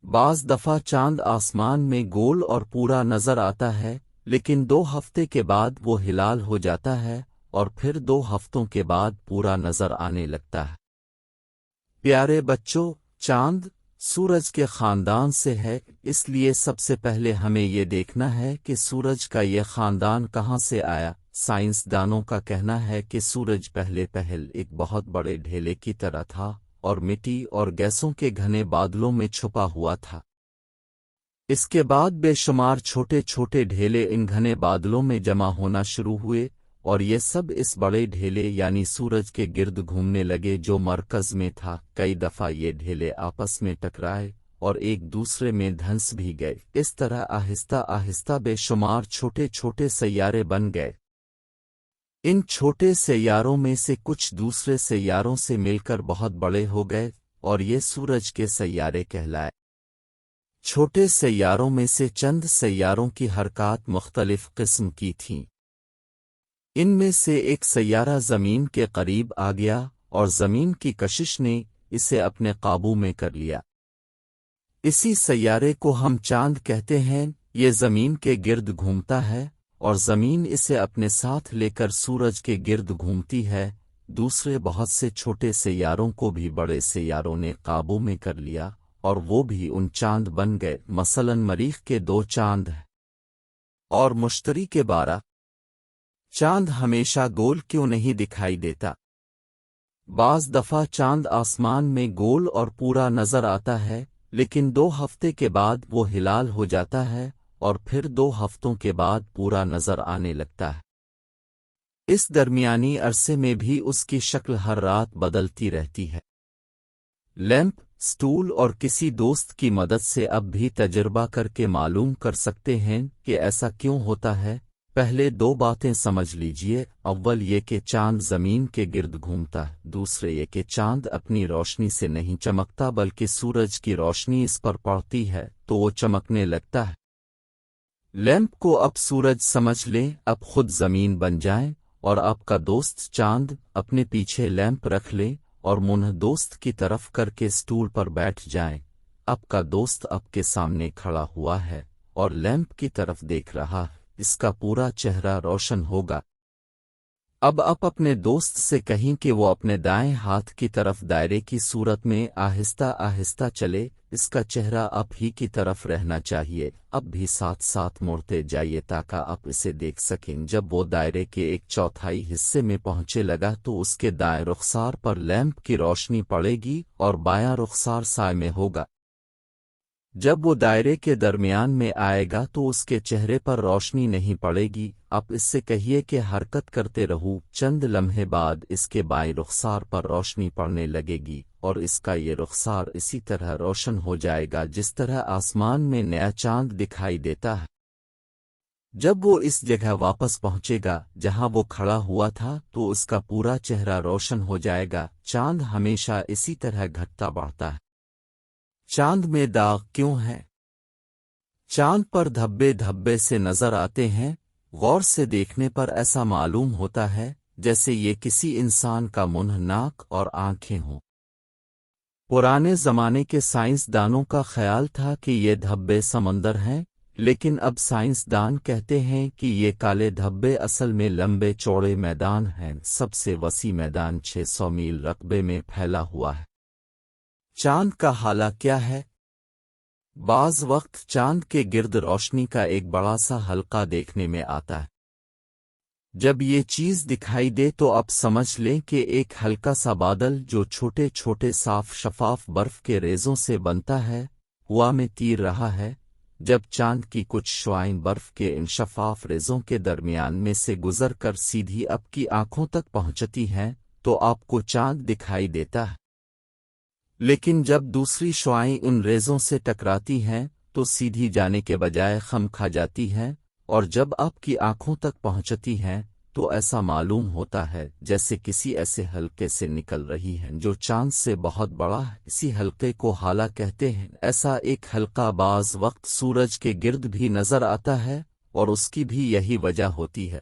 بعض دفعہ چاند آسمان میں گول اور پورا نظر آتا ہے، لیکن 2 ہفتے کے بعد وہ ہلال ہو جاتا ہے اور پھر 2 ہفتوں کے بعد پورا نظر آنے لگتا ہے۔ پیارے بچوں، چاند سورج کے خاندان سے ہے، اس لیے سب سے پہلے ہمیں یہ دیکھنا ہے کہ سورج کا یہ خاندان کہاں سے آیا۔ سائنسدانوں کا کہنا ہے کہ سورج پہلے ایک بہت بڑے ڈھیلے کی طرح تھا اور مٹی اور گیسوں کے گھنے بادلوں میں چھپا ہوا تھا۔ اس کے بعد بے شمار چھوٹے چھوٹے ڈھیلے ان گھنے بادلوں میں جمع ہونا شروع ہوئے، اور یہ سب اس بڑے ڈھیلے یعنی سورج کے گرد گھومنے لگے جو مرکز میں تھا۔ کئی دفعہ یہ ڈھیلے آپس میں ٹکرائے اور ایک دوسرے میں دھنس بھی گئے۔ اس طرح آہستہ آہستہ بے شمار چھوٹے چھوٹے سیارے بن گئے۔ ان چھوٹے سیاروں میں سے کچھ دوسرے سیاروں سے مل کر بہت بڑے ہو گئے اور یہ سورج کے سیارے کہلائے۔ چھوٹے سیاروں میں سے چند سیاروں کی حرکات مختلف قسم کی تھیں۔ ان میں سے ایک سیارہ زمین کے قریب آ گیا اور زمین کی کشش نے اسے اپنے قابو میں کر لیا۔ اسی سیارے کو ہم چاند کہتے ہیں۔ یہ زمین کے گرد گھومتا ہے اور زمین اسے اپنے ساتھ لے کر سورج کے گرد گھومتی ہے۔ دوسرے بہت سے چھوٹے سیاروں کو بھی بڑے سیاروں نے قابو میں کر لیا اور وہ بھی ان چاند بن گئے۔ مثلاً مریخ کے 2 چاند ہیں اور مشتری کے 12۔ چاند ہمیشہ گول کیوں نہیں دکھائی دیتا؟ بعض دفعہ چاند آسمان میں گول اور پورا نظر آتا ہے، لیکن 2 ہفتے کے بعد وہ ہلال ہو جاتا ہے اور پھر 2 ہفتوں کے بعد پورا نظر آنے لگتا ہے۔ اس درمیانی عرصے میں بھی اس کی شکل ہر رات بدلتی رہتی ہے۔ لیمپ، سٹول اور کسی دوست کی مدد سے اب بھی تجربہ کر کے معلوم کر سکتے ہیں کہ ایسا کیوں ہوتا ہے۔ پہلے 2 باتیں سمجھ لیجئے۔ اول یہ کہ چاند زمین کے گرد گھومتا ہے، دوسرے یہ کہ چاند اپنی روشنی سے نہیں چمکتا بلکہ سورج کی روشنی اس پر پڑتی ہے تو وہ چمکنے لگتا ہے۔ لیمپ کو اب سورج سمجھ لیں، اب خود زمین بن جائیں، اور آپ کا دوست چاند اپنے پیچھے لیمپ رکھ لیں اور منہ دوست کی طرف کر کے سٹول پر بیٹھ جائیں۔ آپ کا دوست آپ کے سامنے کھڑا ہوا ہے اور لیمپ کی طرف دیکھ رہا ہے، اس کا پورا چہرہ روشن ہوگا۔ اب آپ اپنے دوست سے کہیں کہ وہ اپنے دائیں ہاتھ کی طرف دائرے کی صورت میں آہستہ آہستہ چلے، اس کا چہرہ آپ ہی کی طرف رہنا چاہیے۔ اب بھی ساتھ ساتھ مڑتے جائیے تاکہ آپ اسے دیکھ سکیں۔ جب وہ دائرے کے 1/4 حصے میں پہنچے لگا تو اس کے دائیں رخسار پر لیمپ کی روشنی پڑے گی اور بایاں رخسار سائے میں ہوگا۔ جب وہ دائرے کے درمیان میں آئے گا تو اس کے چہرے پر روشنی نہیں پڑے گی۔ آپ اس سے کہیے کہ حرکت کرتے رہو۔ چند لمحے بعد اس کے بائیں رخسار پر روشنی پڑنے لگے گی اور اس کا یہ رخسار اسی طرح روشن ہو جائے گا جس طرح آسمان میں نیا چاند دکھائی دیتا ہے۔ جب وہ اس جگہ واپس پہنچے گا جہاں وہ کھڑا ہوا تھا تو اس کا پورا چہرہ روشن ہو جائے گا۔ چاند ہمیشہ اسی طرح گھٹتا بڑھتا ہے۔ چاند میں داغ کیوں ہیں؟ چاند پر دھبے دھبے سے نظر آتے ہیں۔ غور سے دیکھنے پر ایسا معلوم ہوتا ہے جیسے یہ کسی انسان کا منہ، ناک اور آنکھیں ہوں۔ پرانے زمانے کے سائنسدانوں کا خیال تھا کہ یہ دھبے سمندر ہیں، لیکن اب سائنسدان کہتے ہیں کہ یہ کالے دھبے اصل میں لمبے چوڑے میدان ہیں۔ سب سے وسیع میدان 600 میل رقبے میں پھیلا ہوا ہے۔ چاند کا حالہ کیا ہے؟ بعض وقت چاند کے گرد روشنی کا ایک بڑا سا حلقہ دیکھنے میں آتا ہے۔ جب یہ چیز دکھائی دے تو آپ سمجھ لیں کہ ایک ہلکا سا بادل جو چھوٹے چھوٹے صاف شفاف برف کے ریزوں سے بنتا ہے ہوا میں تیر رہا ہے۔ جب چاند کی کچھ شعائیں برف کے ان شفاف ریزوں کے درمیان میں سے گزر کر سیدھی آپ کی آنکھوں تک پہنچتی ہیں تو آپ کو چاند دکھائی دیتا ہے، لیکن جب دوسری شعائیں ان ریزوں سے ٹکراتی ہیں تو سیدھی جانے کے بجائے خم کھا جاتی ہیں، اور جب آپ کی آنکھوں تک پہنچتی ہیں تو ایسا معلوم ہوتا ہے جیسے کسی ایسے حلقے سے نکل رہی ہیں جو چاند سے بہت بڑا ہے۔ اسی حلقے کو حالہ کہتے ہیں۔ ایسا ایک حلقہ بعض وقت سورج کے گرد بھی نظر آتا ہے اور اس کی بھی یہی وجہ ہوتی ہے۔